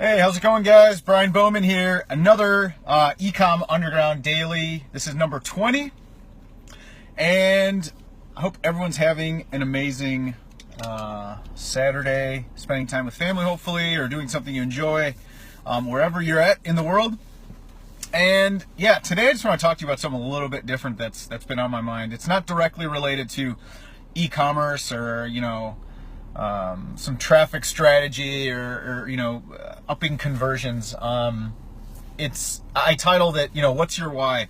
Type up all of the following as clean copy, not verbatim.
Hey, how's it going, guys? Brian Bowman here. Another eCom Underground Daily. This is number 20. And I hope everyone's having an amazing Saturday, spending time with family, hopefully, or doing something you enjoy wherever you're at in the world. And yeah, today I just want to talk to you about something a little bit different that's been on my mind. It's not directly related to e-commerce or, some traffic strategy or upping conversions. I titled it, what's your why?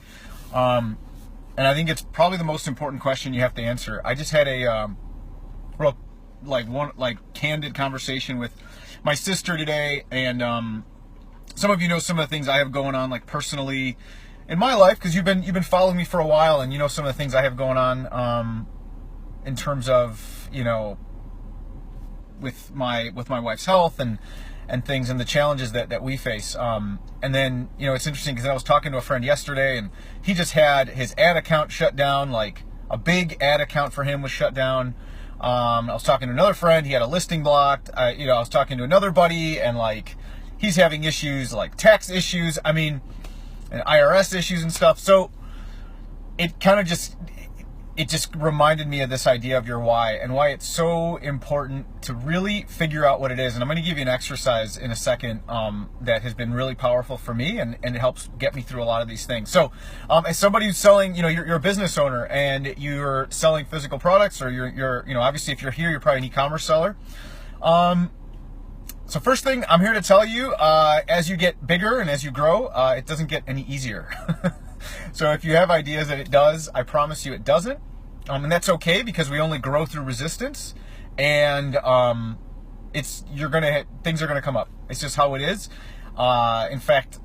And I think it's probably the most important question you have to answer. I just had a real candid conversation with my sister today, and some of you know some of the things I have going on, like personally in my life, because you've been following me for a while, and you know some of the things I have going on in terms of with my wife's health and things and the challenges that we face. And then, it's interesting because I was talking to a friend yesterday, and he just had his ad account shut down. Like a big ad account for him was shut down. I was talking to another friend, he had a listing blocked. I was talking to another buddy, and he's having issues, like tax issues, and IRS issues and stuff. So it kind of just reminded me of this idea of your why, and why it's so important to really figure out what it is. And I'm going to give you an exercise in a second that has been really powerful for me, and it helps get me through a lot of these things. So as somebody who's selling, you're a business owner and you're selling physical products, or you're obviously if you're here, you're probably an e-commerce seller. So first thing I'm here to tell you, as you get bigger and as you grow, it doesn't get any easier. So if you have ideas that it does, I promise you it doesn't. And that's okay, because we only grow through resistance, and things are gonna come up. It's just how it is. In fact,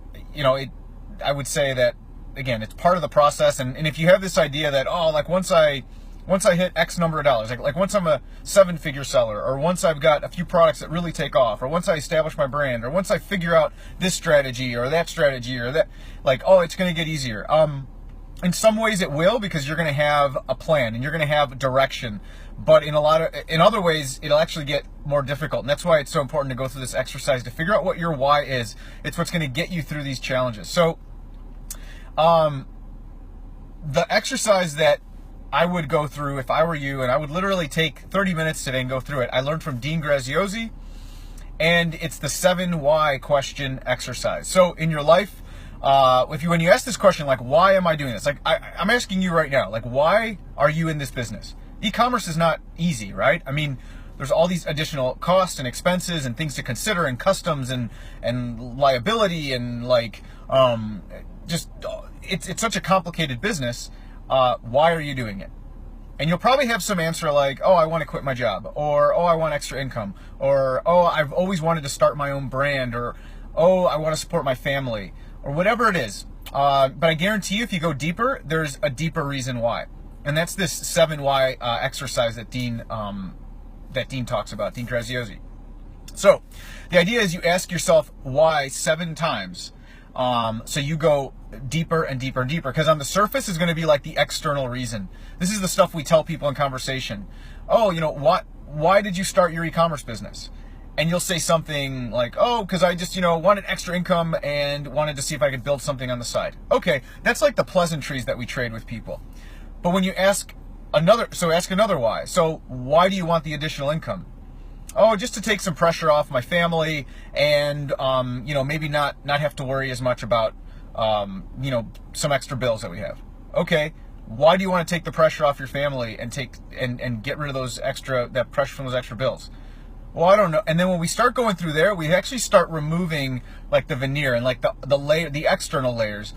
I would say that again, it's part of the process. And if you have this idea that once I hit X number of dollars, like once I'm a 7-figure seller, or once I've got a few products that really take off, or once I establish my brand, or once I figure out this strategy or that strategy or that, it's going to get easier. In some ways it will, because you're going to have a plan and you're going to have direction. But in other ways, it'll actually get more difficult. And that's why it's so important to go through this exercise to figure out what your why is. It's what's going to get you through these challenges. So, the exercise that I would go through if I were you, and I would literally take 30 minutes today and go through it. I learned from Dean Graziosi, and it's the 7 why question exercise. So in your life, when you ask this question, why am I doing this? I'm asking you right now, why are you in this business? E-commerce is not easy, right? There's all these additional costs and expenses and things to consider, and customs and liability, and it's such a complicated business. Why are you doing it? And you'll probably have some answer like, I want to quit my job, or I want extra income, or I've always wanted to start my own brand, or I want to support my family, or whatever it is. But I guarantee you, if you go deeper, there's a deeper reason why. And that's this 7 why exercise that Dean talks about, Dean Graziosi. So the idea is you ask yourself why 7 times. So you go deeper and deeper and deeper, because on the surface is going to be like the external reason. This is the stuff we tell people in conversation. Why did you start your e-commerce business? And you'll say something like, because I just, wanted extra income and wanted to see if I could build something on the side. Okay, that's like the pleasantries that we trade with people. But when you ask another why. So why do you want the additional income? Just to take some pressure off my family, and maybe not have to worry as much about some extra bills that we have. Okay, why do you want to take the pressure off your family and get rid of that pressure from those extra bills? Well, I don't know. And then when we start going through there, we actually start removing the veneer and the external layers,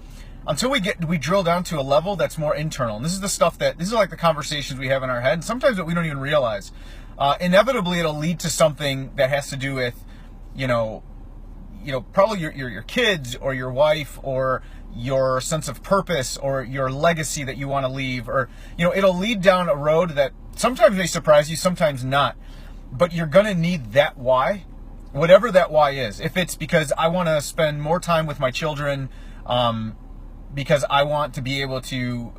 until we drill down to a level that's more internal. And this is the conversations we have in our head, and sometimes that we don't even realize. Inevitably, it'll lead to something that has to do with, probably your kids, or your wife, or your sense of purpose, or your legacy that you want to leave, or, it'll lead down a road that sometimes may surprise you, sometimes not. But you're going to need that why, whatever that why is. If it's because I want to spend more time with my children, because I want to be able to,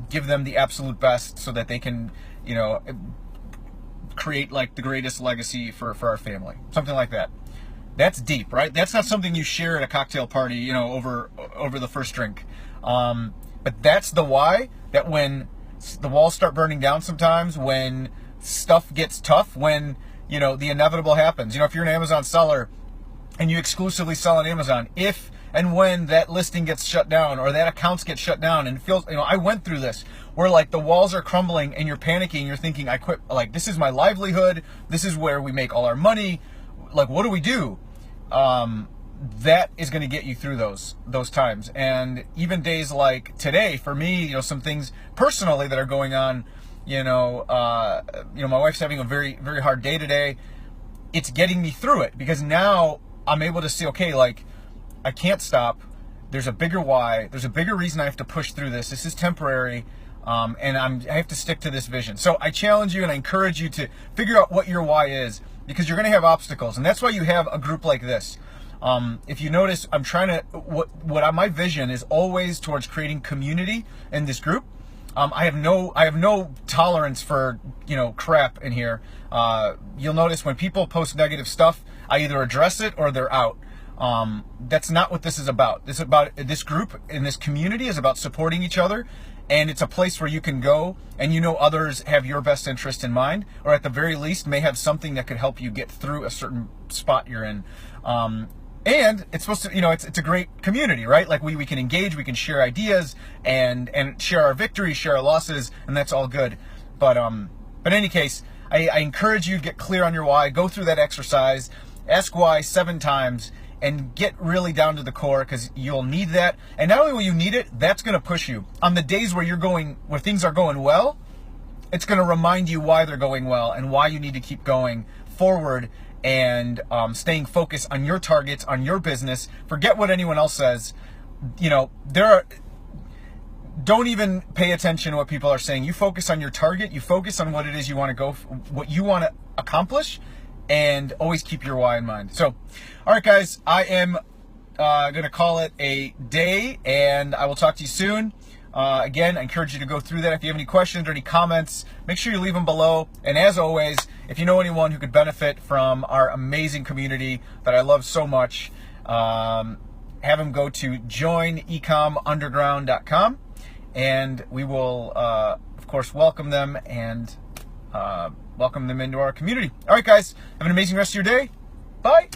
give them the absolute best so that they can, create the greatest legacy for our family, something like that. That's deep, right? That's not something you share at a cocktail party, you know, over the first drink. But that's the why, that when the walls start burning down sometimes, when stuff gets tough, when, you know, the inevitable happens. You know, if you're an Amazon seller and you exclusively sell on Amazon, if and when that listing gets shut down or that accounts get shut down, and it feels, you know, I went through this where like the walls are crumbling and you're panicking, you're thinking, I quit, like this is my livelihood, this is where we make all our money, like what do we do? That is going to get you through those times. And even days like today, for me, you know, some things personally that are going on, you know, my wife's having a very, very hard day today. It's getting me through it because now I'm able to see, okay, like I can't stop. There's a bigger why. There's a bigger reason I have to push through this. This is temporary. And I have to stick to this vision. So I challenge you and I encourage you to figure out what your why is, because you're going to have obstacles. And that's why you have a group like this. If you notice, I'm trying to, my vision is always towards creating community in this group. I have no tolerance for, you know, crap in here. You'll notice when people post negative stuff, I either address it or they're out. That's not what this is about. This group and this community is about supporting each other. And it's a place where you can go and you know others have your best interest in mind, or at the very least may have something that could help you get through a certain spot you're in. And it's supposed to, you know, it's a great community, right? Like we can engage, we can share ideas and share our victories, share our losses, and that's all good. But in any case, I encourage you to get clear on your why, go through that exercise, ask why 7 times, and get really down to the core, because you'll need that. And not only will you need it, that's going to push you. On the days where where things are going well, it's going to remind you why they're going well and why you need to keep going forward and staying focused on your targets, on your business. Forget what anyone else says. You know, don't even pay attention to what people are saying. You focus on your target. You focus on what it is you want to what you want to accomplish, and always keep your why in mind. So, all right, guys, I am going to call it a day, and I will talk to you soon. Again, I encourage you to go through that. If you have any questions or any comments, make sure you leave them below. And as always, if you know anyone who could benefit from our amazing community that I love so much, have them go to joinecomunderground.com, and we will, of course, welcome them and welcome them into our community. All right, guys, have an amazing rest of your day. Bye.